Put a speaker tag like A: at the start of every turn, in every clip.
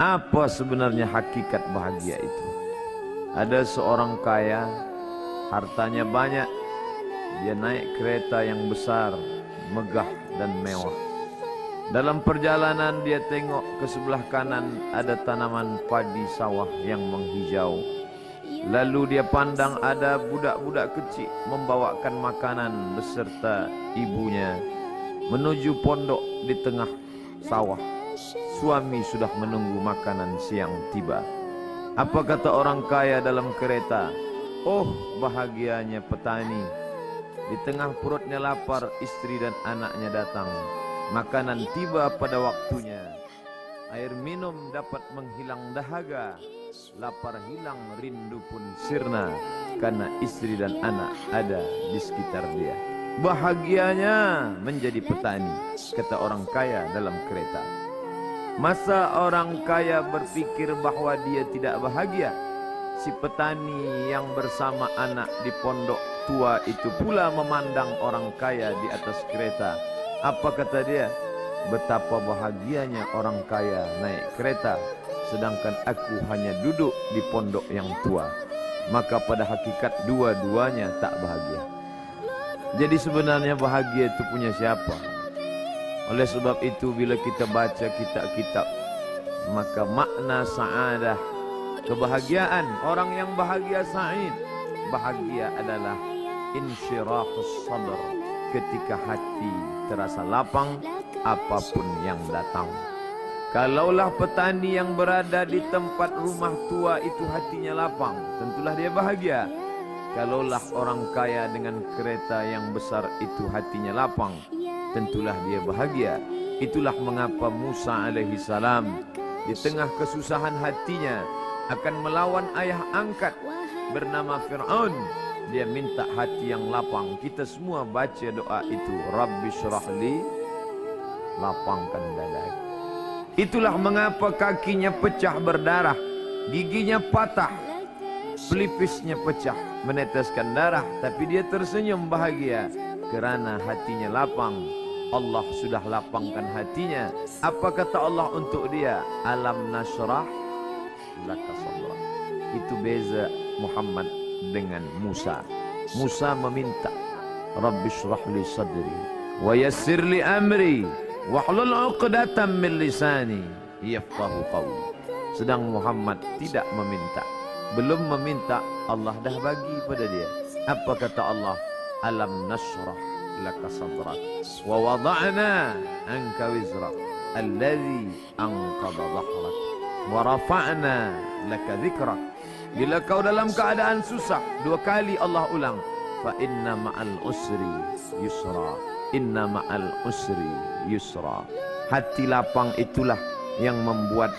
A: Apa sebenarnya hakikat bahagia itu? Ada seorang kaya, hartanya banyak, dia naik kereta yang besar, megah dan mewah. Dalam perjalanan dia tengok ke sebelah kanan ada tanaman padi sawah yang menghijau. Lalu dia pandang ada budak-budak kecil membawakan makanan beserta ibunya menuju pondok di tengah sawah. Suami sudah menunggu makanan siang tiba. Apa kata orang kaya dalam kereta? Oh, bahagianya petani. Di tengah perutnya lapar, istri dan anaknya datang. Makanan tiba pada waktunya. Air minum dapat menghilang dahaga. Lapar hilang, rindu pun sirna. Karena istri dan anak ada di sekitar dia. Bahagianya menjadi petani, kata orang kaya dalam kereta. Masa orang kaya berpikir bahwa dia tidak bahagia? Si petani yang bersama anak di pondok tua itu pula memandang orang kaya di atas kereta. Apa kata dia? Betapa bahagianya orang kaya naik kereta, sedangkan aku hanya duduk di pondok yang tua. Maka pada hakikat dua-duanya tak bahagia. Jadi sebenarnya bahagia itu punya siapa? Oleh sebab itu bila kita baca kitab-kitab, maka makna sa'adah, kebahagiaan, orang yang bahagia sa'id, bahagia adalah insyirahus sadr, ketika hati terasa lapang apapun yang datang. Kalaulah petani yang berada di tempat rumah tua itu hatinya lapang, tentulah dia bahagia. Kalaulah orang kaya dengan kereta yang besar itu hatinya lapang, tentulah dia bahagia. Itulah mengapa Musa alaihi salam di tengah kesusahan hatinya akan melawan ayah angkat bernama Fir'aun. Dia minta hati yang lapang. Kita semua baca doa itu, Rabbi syrahli, lapangkan dadaku. Itulah mengapa kakinya pecah berdarah, giginya patah, pelipisnya pecah, meneteskan darah, tapi dia tersenyum bahagia kerana hatinya lapang. Allah sudah lapangkan hatinya. Apa kata Allah untuk dia? Alam nashrah laka sadrak. Itu beza Muhammad dengan Musa. Musa meminta, Rabbi shrah li sadri wa yassir li amri wahlul 'uqdatam min lisani yafqahu qawli. Sedang Muhammad tidak meminta. Belum meminta, Allah dah bagi pada dia. Apa kata Allah? Alam nashrah laka sadrak wa wada'na anka wizrak alladhi anqadha dhahrak wa rafa'na laka dhikrak. Bila kau dalam keadaan susah, dua kali Allah ulang, fa inna ma'al usri yusra, inna ma'al usri yusra. Hati lapang itulah yang membuat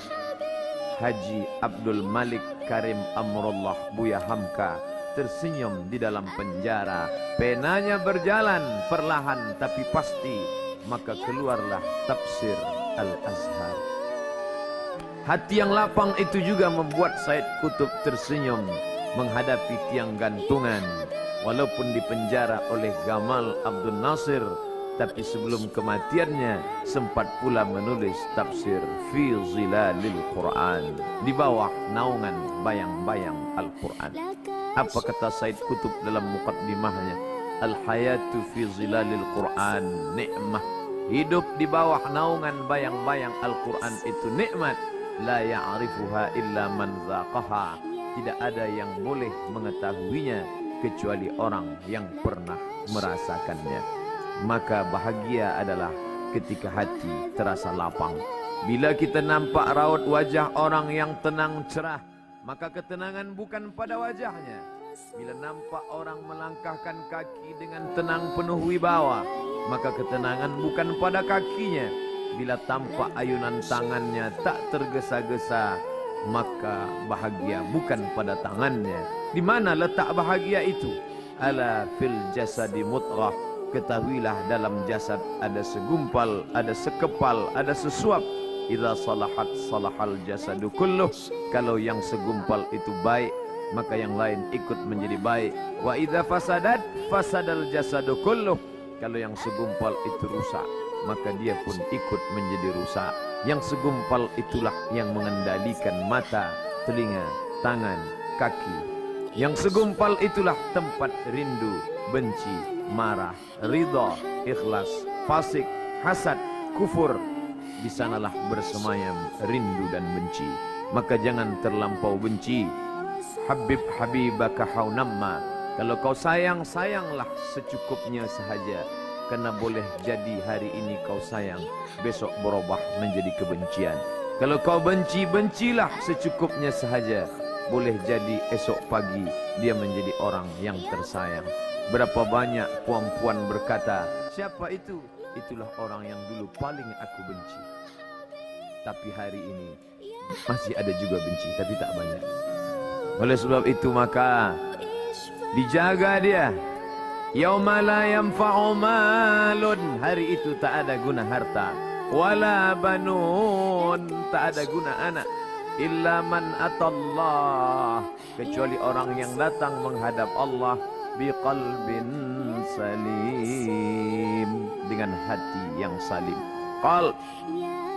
A: Haji Abdul Malik Karim Amrullah Buya Hamka tersenyum di dalam penjara. Penanya berjalan perlahan tapi pasti, maka keluarlah tafsir Al-Azhar. Hati yang lapang itu juga membuat Said Qutb tersenyum menghadapi tiang gantungan. Walaupun dipenjara oleh Gamal Abdul Nasir, tapi sebelum kematiannya sempat pula menulis tafsir Fi Zilalil Quran, di bawah naungan bayang-bayang Al-Quran. Apa kata Said Qutb dalam muqaddimahnya? Al-hayatu fi zilalil Quran ni'mah. Hidup di bawah naungan bayang-bayang Al-Quran itu nikmat. La ya'rifuha illa man zaqaha. Tidak ada yang boleh mengetahuinya kecuali orang yang pernah merasakannya. Maka bahagia adalah ketika hati terasa lapang. Bila kita nampak raut wajah orang yang tenang cerah, maka ketenangan bukan pada wajahnya. Bila nampak orang melangkahkan kaki dengan tenang penuh wibawa, maka ketenangan bukan pada kakinya. Bila tampak ayunan tangannya tak tergesa-gesa, maka bahagia bukan pada tangannya. Di mana letak bahagia itu? Ala fil jasadi mutrah. Ketahuilah dalam jasad ada segumpal, ada sekepal, ada sesuap. Idza salahat salahal jasadu kulluh. Kalau yang segumpal itu baik, maka yang lain ikut menjadi baik. Wa idza fasadat fasadal jasadu kulluh. Kalau yang segumpal itu rusak, maka dia pun ikut menjadi rusak. Yang segumpal itulah yang mengendalikan mata, telinga, tangan, kaki. Yang segumpal itulah tempat rindu, benci, marah, ridha, ikhlas, fasik, hasad, kufur. Di sanalah bersemayam rindu dan benci. Maka jangan terlampau benci. Habib habibaka haunamma. Kalau kau sayang, sayanglah secukupnya sahaja. Karena boleh jadi hari ini kau sayang, besok berubah menjadi kebencian. Kalau kau benci, bencilah secukupnya sahaja. Boleh jadi esok pagi dia menjadi orang yang tersayang. Berapa banyak puan-puan berkata, siapa itu? Itulah orang yang dulu paling aku benci. Tapi hari ini masih ada juga benci, tapi tak banyak. Oleh sebab itu maka dijaga dia. Yauma la yanfa'u malun, hari itu tak ada guna harta, wala banun, tak ada guna anak, illa man atallah, kecuali orang yang datang menghadap Allah biqalbin salim, dengan hati yang salim. Qalb,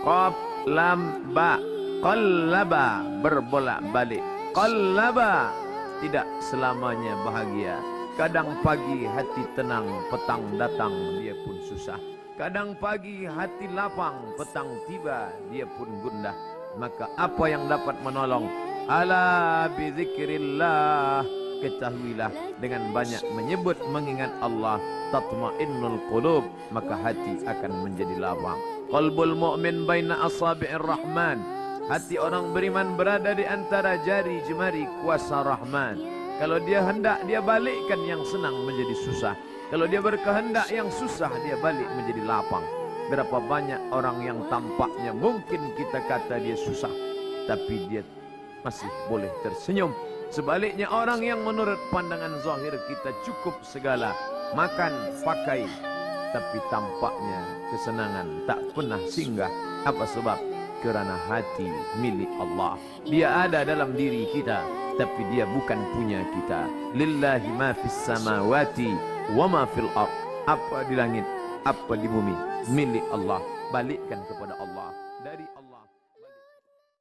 A: qaf, lam, ba, qallaba, berbolak-balik. Qallaba, tidak selamanya bahagia. Kadang pagi hati tenang, petang datang dia pun susah. Kadang pagi hati lapang, petang tiba dia pun gundah. Maka apa yang dapat menolong? Ala bizikrillah, ketahuilah dengan banyak menyebut mengingat Allah, tatmainnul qulub, maka hati akan menjadi lapang. Qalbul mu'min baina asabi'ir rahman, hati orang beriman berada di antara jari jemari kuasa Rahman. Kalau dia hendak, dia balikkan yang senang menjadi susah. Kalau dia berkehendak yang susah, dia balik menjadi lapang. Berapa banyak orang yang tampaknya mungkin kita kata dia susah, tapi dia masih boleh tersenyum. Sebaliknya orang yang menurut pandangan zahir kita cukup segala, makan, pakai, tapi tampaknya kesenangan tak pernah singgah. Apa sebab? Kerana hati milik Allah. Dia ada dalam diri kita, tapi dia bukan punya kita. Lillahi ma fis samawati wa ma fil ard. Apa di langit, apa di bumi, milik Allah. Balikkan kepada Allah.